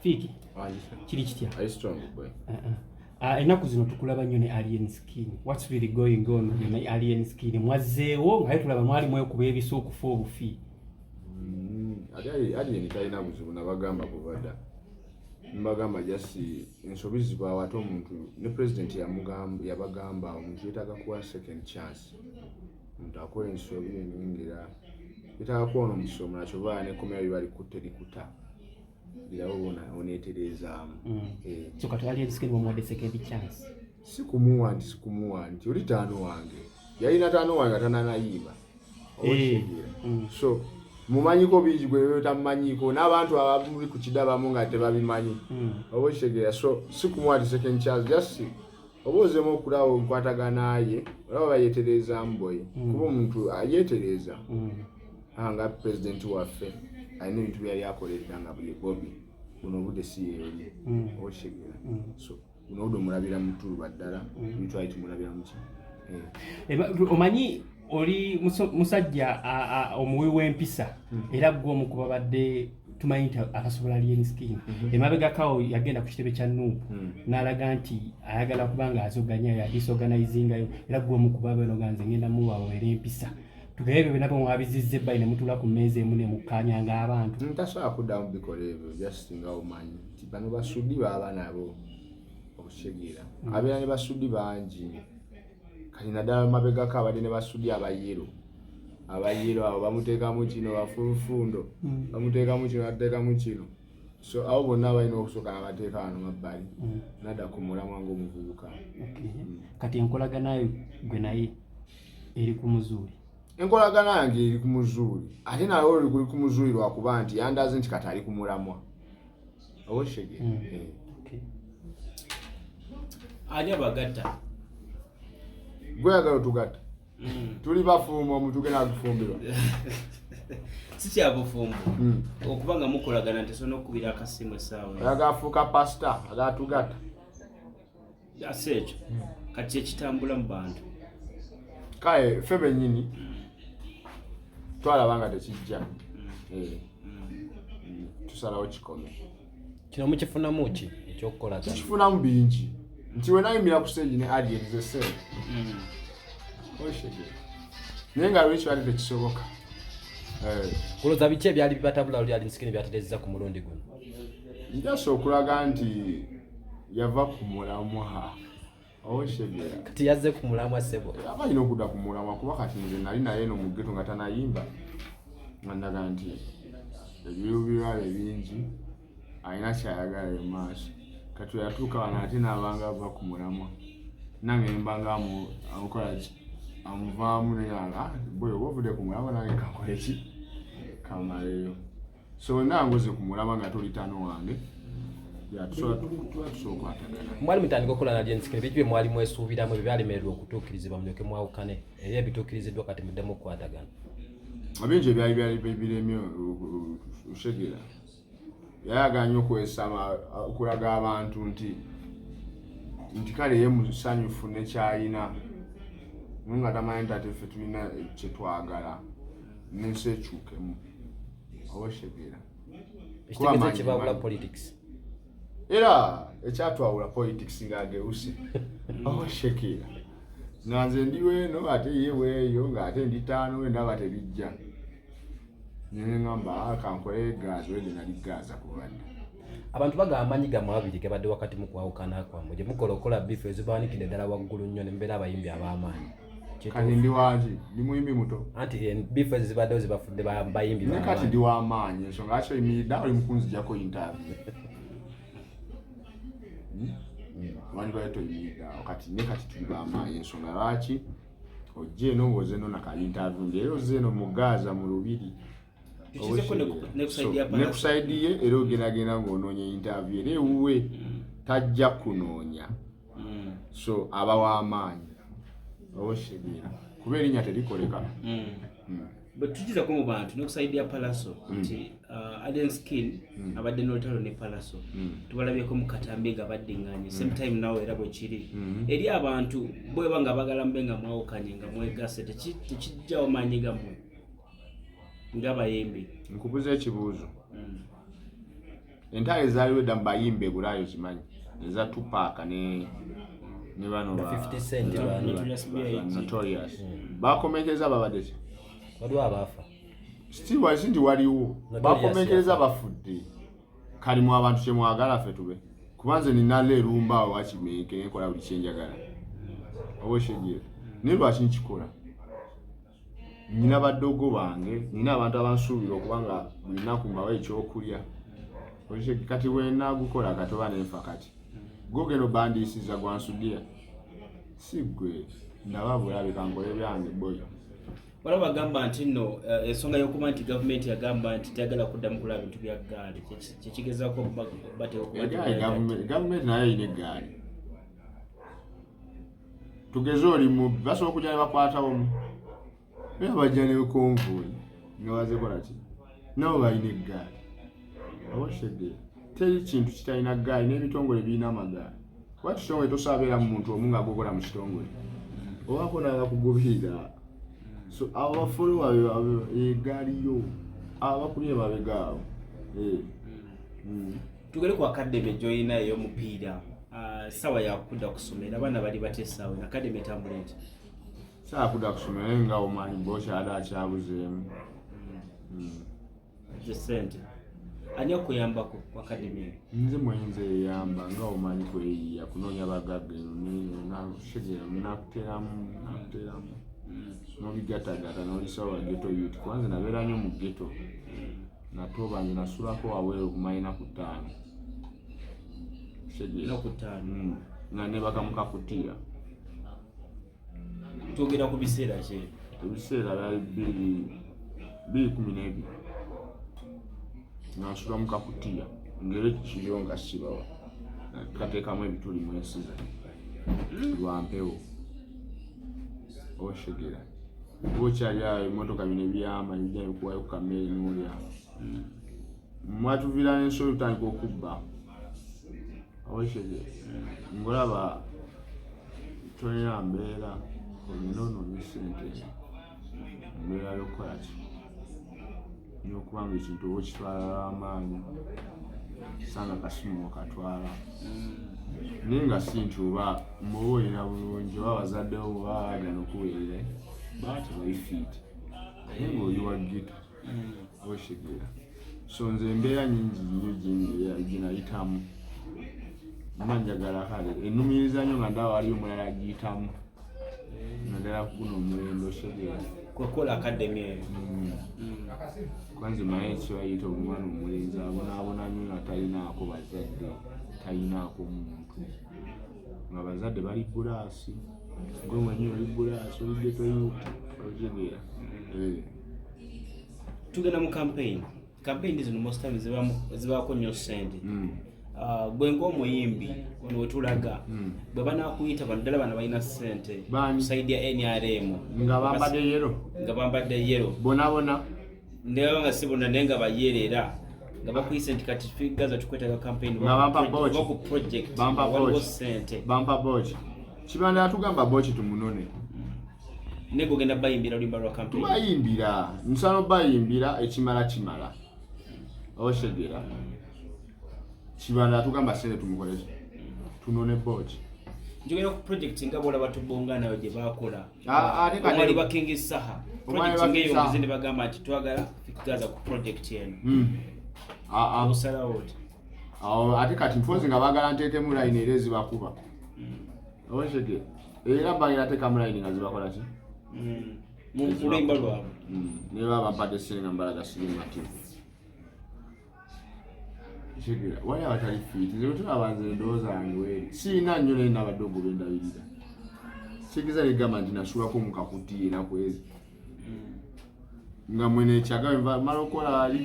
Fiki kiri kitya I strong boy. Ennaku zino tukulaba nnyo ne Alien Skin. What's really going on with Alien Skin? Mwazzeewo nga tulaba mwali mwekuba ebiso okufa obufi. Alien talina buzibu nabagamba bubada. Mbagamba jasi ensobi zibaawo ate omuntu ne president yabagamba omuntu yeetaaga kuwa second chance. Omuntu akola ensobi enyingira yeetaaga kuwona omusomo nakyo baa ne komera bibali kutte likuta. Bila oneterezaamu. So kati Alien Skin bw'omuwadde second chance? Sikumuwa nti oli taano wange. Yalina taano wange atananayimba. So mumanyiko bingi gwe tamumanyiko n'abantu abamuli ku kidabamu nga tebabimanyi. Oba okitegeera so sikumuwa nti second chance just oboozemu okulawo nkwataganaye olaba bayeterezaamu boy. Kuba omuntu ayetereza nga president waffe alina ebintu byali akolerera nga buli Bobby buno obudde si yeeri okitegeera so buno obudde omulabira mu tuluba ddala bitwali tumulabira mu ki omanyi oli musajja omuwi w'empisa era gw'omu ku babadde tumanyi nti akasobola Alien Skin emabegakawo yagenda ku kitebe kya Nuupu n'alaga nti ayagala kubanga azoganya ya disorganizingayo era gw'omu ku babenoga nze ngenda mubaweera empisa tugebe benabo mwabizizze bayi ne mutula ku mmeeza emu ne mukanyanga abantu ntasobola kuddamu bikola ebyo just nga omanyi nti bano basuddi baba nabo okutegeera abeera ne basuddi bangi kati naddala mabegako abadde ne basuddi abayero abo bamuteekamu kino bafulufundo bamuteekamu kino bateekamu kino so abo bonna balina okusooka nabateeka wano mabbali nadda ku mulamwa ng'omuvubuka kati enkolaganayo gwe naye eri ku muzuuli enkolagana yange eri ku muzuuli ate nawe oli ku muzuuli lwakuba nti yandaze nti kati ali ku mulamwa owoshege ani abagatta gweyagala otugatta tuli bafumbo omuntu gena akufumbirwa si kyabufumbo okuba nga mukolagana nti sona okubira akasimu essaawa yagafuuka pasita agatugatta ase ekyo kati ekitambula mu bantu kale ffe bennyini twalaba nga tekijja tusalawo kikome kino mukifunamu ki ekyokukola tukifunamu bingi nti we nayimira ku stage ne Alien ze naye nga lweki bali tekisoboka kuloza biki ebyali bibatabula luli Alien Skin byatereza ku mulundi guno njasa okulaga nti yava ku mulamwa oshegera kati yazze ku mulamwa sebo abalina okudda ku mulamwa kuba kati nze nali naye no mu ghetto nga tanayimba ndaga nti ebyobirwala ebingi alina kyayagala mu maaso kati yatuuka wano ate n'abanga ava ku mulamwa nange mbanga amukola ki amuvaamu neyanga boyo obuvudde ku mulamwa nange kankole ki kamaleyo so nangoze ku mulamwa nga toli taano wange mwali mutandika okukola na Alien Skin biki mwali mwesuubiramu ebyalemererwa okutuukirizibwa mulyoke mwawukane era ebituukiriziddwa kati muddemu okukwatagana ebingi ebyali biremye oshegera yayaganya okwesama okulaga abantu nti kale ye musanyufu nekyayina nga tamanyi nti ate ffe tulina kyetwagala n'ensi ekyukemu oshegera ekitegeeza kibawula politics era ekyatwawula politics ng'ageuse oshekera nga nze ndi weno ate ye weeyo ng'ate ndi taano we ndaba tebijja nengamba kankole gaazi wege nali gaaza kubadde abantu bagamba amanyi gammwe ababiri gabadde wakati mu kwawukana kwammwe gye mukola okola bifu ezibawanikidde ddala waggulu nnyo ne mbeera abayimbi ab'amaanyi kati ndi wangi ndi muyimbi muto anti bifu ezibaddewo zibafudde bayimbi naye kati ndi w'amaanyi ensonga lwaki oyimiridde oli mukunzijjako interview wandi lwali toyimiriddeawo kati ne kati tuli b'amaanyi ensonga lwaki ojja eno ng'oze eno nakali interview ng'era ozze eno mu Gaza mu Lubiri nekusaidiye era ogendagenda ng'onoonya interview era ewuwe tajja kunoonya so aba w'amaanyi oshegera kuba erinnya terikoleka bwetugiza ko mu bantu nekusaidia Palaso nti Alien Skin abadde n'olutalo ne Palaso tubalabyeko mu katambi nga baddinganye same time nawe era bwe kiri eri abantu bweba nga bagala mbe nga mwawukanye nga mwegase tekijjawo maanyi gammwe ng'abayimbi nkubuza ekibuuzo entale zaaliwo edda mu bayimbe bulaayo kimanyi eza Tupac ne bano ba 50 Cent Notorious bakomekereza babadde ki waliwo abaafa nti waliwo bakomekereza bafudde kalimu abantu kyemwagala ffe tube kubanze ninala erumba awo wakimeeke nkola buli kyenjagala oba oshegere naye lwaki nkikola nina baddogo bange nina abantu abansuubira okuba nga buli nnaku mbawa ekyokulya kati bwenagukola kati oba nenfa kati gogeno bandiisiza gwansudira si gwe ndaba bulabe kankole byange boy wala bagamba nti nno ensonga y'okuba nti gavumenti yagamba nti tayagala kuddamu kulaba bintu bya gaali kyekigezaako gavumenti naye erina eggaali tugeze oli mu basobola okujja ne bakwatawomu era bajja nekonvoyi nga bazekola ki nabo balina eggaali obategere teri kintu kitalina gaali n'ebitongole birina amagaali kuba kitongole tosaabeera mu muntu omu nga agokola mu kitongole obako nagakugubirira so abo bafolowa egaaliyo abakuli babegaawo tugere ku akademi gy'olina ey'omupiira sawa yakudda kusomera abaana bali batesaawe na akademi etambula eti saakudda kusomera naye nga omanyi bokyada akyabuzeemu sente ani okuyambako ku akademi nze mwenze eyamba nga omanyi kweyiya kunoonya bagagga nakuteramu nobigatagata nolisawa geto youth kwanza nabeera nnyo mu geto natoba nze nasulako wabweru kumayina ku 5 nga nebagamuka kutira tugenda ku biseera ki ebiseera byali 2012 nasula mu kakutiya ngero kiriyo nga sibawa kateekamu ebituli mu ensiza lwampewo oshegera bokyalyawo emmotoka bino ebyama ebijja bikuwayo ku kamere n'olya mwatuvira n'ensolo tutandika okubba oshegera ngolaba tolina mbeera olina onoonya sente mbeera yokukola ki nokubanga ekintu oba okitwala lw'amaanyi sanga kasimu okatwala naye nga si nti oba mboba olina bulungi oba bazaddewo oba bagana okuweerera baba tebayifiiti naye ngaoli wa gito oshegera so nze embeera nyingi nnyo ginayitamu mba njagala kale ennumiriza nnyo nga ndaba waliyo omulala giyitamu naddala kuguno omulembe oshegera kwekola akademi eyo kwanza maye ekibayita omwana omulenzi abonaabona nnyo nga talinaako bazadde talinaako muntu nga bazadde bali bulaasi gwe mwenye oli bulaasi oligeto yuti otegera tugenda mu campaign zino most times zibaako nnyo sente gwe ng'omuyimbi ono wetulaga bwe banakuyita bano ddala bana balina sente kusaidia NRM nga bambadde yero bonabona ndeba nga sibona naye nga bayerera nga bakuyise nti kati tugaza tukwetaga campaign ku project waliwo sente bampa bochi kibanda atugamba bochi tumunone nego genda bayimbira olimba lwa campaign bayimbira nsano bayimbira ekimala oshegera kibanda atugamba sente tumukoleze tunone bochi njogera ku project nga bola batubonga nayo gye bakola ate kati omwali bakingi saha project ngeyo muzinde bagamba ati twagala tugaza ku project yenu usala wote ate kati mfozi nga bagala nteekemu line era ezibakuba oshege era bagira teekamu line nga zibakola ki mu lulimba lwabwe naye baba bampadde senga mbalaga sirimativu shegera wali abatali fiiti nze tulabanze endowooza yange weri siina nnyo naye nabadde ogoba endabirira kigiza ligamba nti nasulako mu kakutiya enaku ezi nga mwene ekyagabe mala okola ali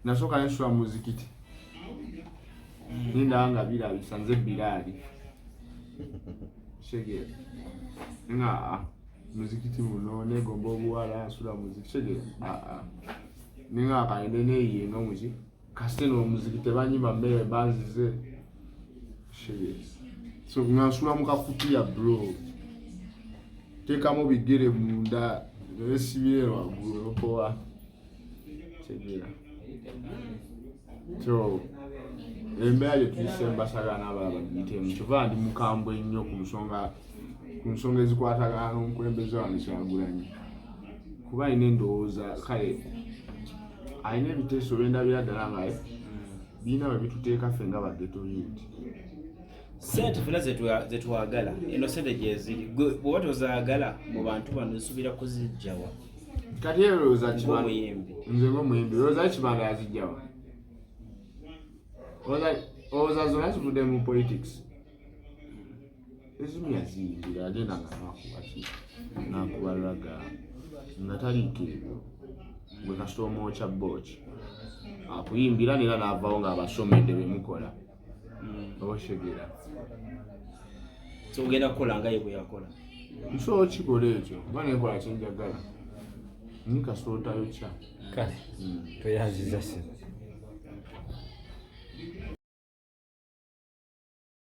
nasooka nesula muzikiti nindaba nga birabisa nze biraali shegera nga muzikiti muno negomba obuwala nsula muzikiti shegera ninga akagende neyiyenga muki kasite n'omuziki tebanyima mmere banzize shegera so nga nsula mu kakutiya bro teekamu bigere munda nesibire waggulu opowa shegera so embeera gye tuyise mbasagala n'abalala bagiyitemu kyova ndi mukambwe ennyo ku nsonga ezikwatagana n'omukulembeze wange Kyagulanyi kuba alina endowooza kale alina ebiteeso byendabira ddala nga birina bwe bituteeka ffe nga baggeto youth. Sente fena zetwagala eno sente gyeziri bw'oba tozaagala mu bantu bano zisuubira kuzijjawa kati erowooza ng'omuyimbi nze ng'omuyimbi olowooza Kibanda yazijjawa olowooza zonna zivudde mu politics ezimu yaziyimbira agenda nga nakubaki nakubalaga nga taliiko ebyo gwe kasita omwokya booki akuyimbira nera naavawo ng'abasomedde bemukola oshegera so ogenda kukola nga ye bwe yakola nsobola kikola ekyo oba nenkola kyenjagala ni kasita otayokya kale tweyanziza ssebo